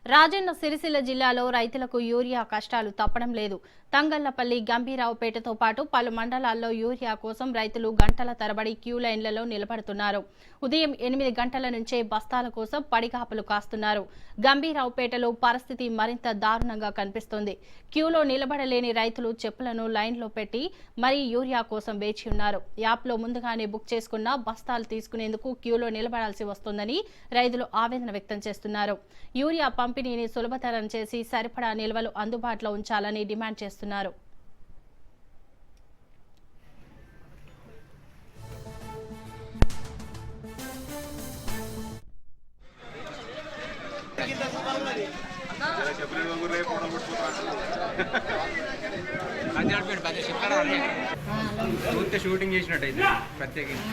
రాజన్న సిరిసిల్ల జిల్లాలో రైతులకు యూరియా కష్టాలు తప్పడం లేదు. తంగళ్లపల్లి, గంభీరావుపేటతో పాటు పలు మండలాల్లో యూరియా కోసం రైతులు గంటల తరబడి క్యూ లైన్లలో నిలబడుతున్నారు. ఉదయం 8 గంటల నుంచే బస్తాల కోసం పడిగాపులు కాస్తున్నారు. గంభీరావుపేటలో పరిస్థితి మరింత దారుణంగా కనిపిస్తోంది. క్యూలో నిలబడలేని రైతులు చెప్పులను లైన్లో పెట్టి మరీ యూరియా కోసం వేచి ఉన్నారు. యాప్లో ముందుగానే బుక్ చేసుకున్న బస్తాలు తీసుకునేందుకు క్యూలో నిలబడాల్సి వస్తోందని రైతులు ఆవేదన వ్యక్తం చేస్తున్నారు. యూరియా పంపిణీని సులభతరం చేసి సరిపడా నిల్వలు అందుబాటులో ఉంచాలని డిమాండ్ చేస్తున్నారు. షూటింగ్ చేసినట్టయితే ప్రత్యేకించి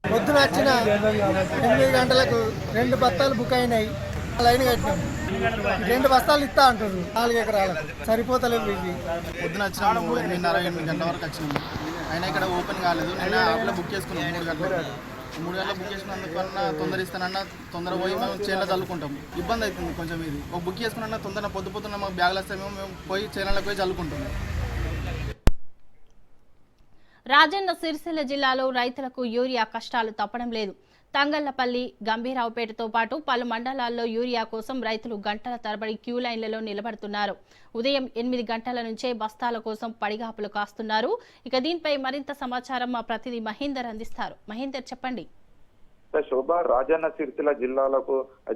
పొద్దున వచ్చిన 8 గంటలకు 2 బస్తాలు బుక్ అయినాయి. లైన్ కట్టినాం. 2 బస్తాలు ఇస్తా అంటారు. 4 ఎకరాలకు సరిపోతలేవు. ఇవి పొద్దున వచ్చినాము 8:30 గంటల వరకు వచ్చినాము. అయినా ఇక్కడ ఓపెన్ కాలేదు. నేను యాప్లో బుక్ చేసుకున్నాం 3 గంటలకు. 3 గంటలకు బుక్ చేసుకున్నందుకన్నా తొందర ఇస్తానన్నా తొందర పోయి మేము చేనులో చల్లుకుంటాం. ఇబ్బంది అవుతుంది కొంచెం. ఇది ఒక బుక్ చేసుకున్నా తొందర పొద్దున మాకు బ్యాగులు వస్తే మేము పోయి చేనులకు పోయి చల్లుకుంటాం. రాజన్న సిరిసిల్ల జిల్లాలో రైతులకు యూరియా కష్టాలు తప్పడం లేదు. తంగళ్లపల్లి, గంభీరావుపేటతో పాటు పలు మండలాల్లో యూరియా కోసం రైతులు గంటల తరబడి క్యూ లైన్లలో నిలబడుతున్నారు. ఉదయం 8 గంటల నుంచే బస్తాల కోసం పడిగాపులు కాస్తున్నారు. ఇక దీనిపై మరింత సమాచారం మా ప్రతినిధి మహేందర్ అందిస్తారు. మహేందర్, చెప్పండి. శోభ, రాజన్న సిరిసిల్ల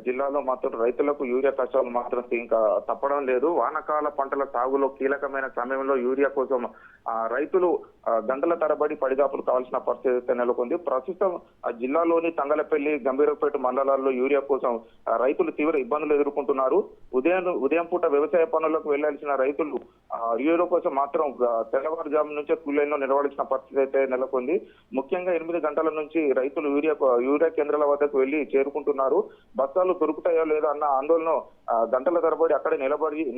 జిల్లాలో మాత్రం రైతులకు యూరియా కష్టాలు మాత్రం ఇంకా తప్పడం లేదు. వానాకాల పంటల సాగులో కీలకమైన సమయంలో యూరియా కోసం రైతులు గంటల తరబడి పడిగాపులు కావాల్సిన పరిస్థితి నెలకొంది. ప్రస్తుతం జిల్లాలోని తంగలపల్లి, గంభీరపేట మండలాల్లో యూరియా కోసం రైతులు తీవ్ర ఇబ్బందులు ఎదుర్కొంటున్నారు. ఉదయం పూట వ్యవసాయ పనులకు వెళ్లాల్సిన రైతులు యూరియా కోసం మాత్రం తెల్లవారుజాము నుంచే క్యూ లైన్ లో నిలబడాల్సిన పరిస్థితి అయితే నెలకొంది. ముఖ్యంగా 8 గంటల నుంచి రైతులు యూరియా కేంద్రాల వద్దకు వెళ్లి చేరుకుంటున్నారు. బస్తాలు దొరుకుతాయో లేదో అన్న ఆందోళన గంటల తరబడి అక్కడే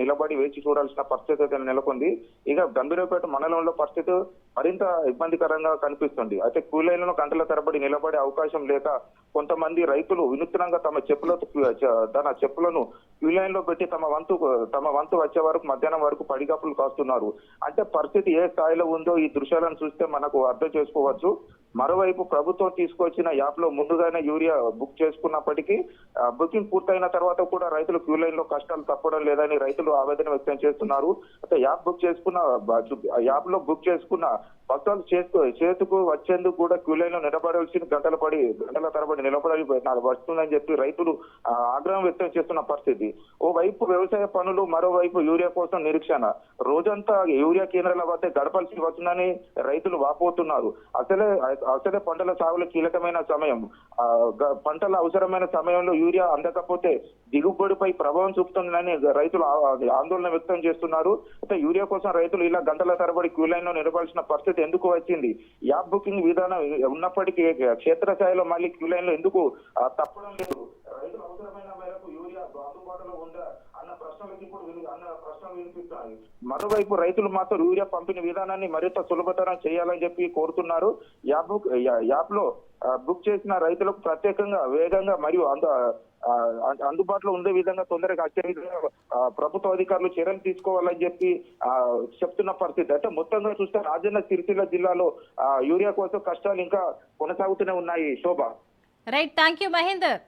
నిలబడి వేచి చూడాల్సిన పరిస్థితి అయితే నెలకొంది. ఇక గంభీరపేట మండలంలో పరిస్థితి మరింత ఇబ్బందికరంగా కనిపిస్తుంది. అయితే క్యూ లైన్ లో గంటల తరబడి నిలబడే అవకాశం లేక కొంతమంది రైతులు వినూత్నంగా తమ చెప్పులను క్యూ లైన్ లో పెట్టి తమ వంతు వచ్చే వరకు మధ్యాహ్నం వరకు పడిగాపులు కాస్తున్నారు. అంటే పరిస్థితి ఏ స్థాయిలో ఉందో ఈ దృశ్యాలను చూస్తే మనకు అర్థం చేసుకోవచ్చు. మరోవైపు ప్రభుత్వం తీసుకొచ్చిన యాప్ లో ముందుగానే యూరియా బుక్ చేసుకున్నప్పటికీ బుకింగ్ పూర్తయిన తర్వాత కూడా రైతులు క్యూ లైన్ లో కష్టాలు తప్పడం లేదని రైతులు ఆవేదన వ్యక్తం చేస్తున్నారు. అయితే యాప్ లో బుక్ చేసుకున్న బస్తాలు చేతుకు వచ్చేందుకు కూడా క్యూ లైన్ లో నిలబడాల్సిన గంటల తరబడి నిలబడాలి వస్తుందని చెప్పి రైతులు ఆగ్రహం వ్యక్తం చేస్తున్న పరిస్థితి. ఓవైపు వ్యవసాయ పనులు, మరోవైపు యూరియా కోసం నిరీక్షణ. రోజంతా యూరియా కేంద్రాల వద్ద గడపాల్సి వస్తుందని రైతులు వాపోతున్నారు. అసలే పంటల సాగులో కీలకమైన సమయం. పంటల అవసరమైన సమయంలో యూరియా అందకపోతే దిగుబడిపై ప్రభావం చూపుతుందని రైతులు ఆందోళన వ్యక్తం చేస్తున్నారు. అయితే యూరియా కోసం రైతులు ఇలా గంటల తరబడి క్యూ లైన్ లో నిలబడాల్సిన పరిస్థితి ఎందుకు వచ్చింది? యాప్ బుకింగ్ విధానం ఉన్నప్పటికీ క్షేత్రస్థాయిలో మళ్ళీ క్యూ లైన్ లో ఎందుకు తప్పడం లేదు? రైతులు అవసరమైన మేరకు యూరియా అందుబాటులో ఉందా అన్న ప్రశ్నలు వినిపిస్తాయి. మరోవైపు రైతులు మాత్రం యూరియా పంపిణీ విధానాన్ని మరింత సులభతరం చేయాలని చెప్పి కోరుతున్నారు. యాప్ లో బుక్ చేసిన రైతులకు ప్రత్యేకంగా వేగంగా మరియు అందుబాటులో ఉండే విధంగా తొందరగా వచ్చే విధంగా ప్రభుత్వ అధికారులు చర్యలు తీసుకోవాలని చెప్పి చెప్తున్న పరిస్థితి. అయితే మొత్తంగా చూస్తే రాజన్న సిరిసిల్ల జిల్లాలో యూరియా కోసం కష్టాలు ఇంకా కొనసాగుతూనే ఉన్నాయి. Shobha. Right, thank you Mahender.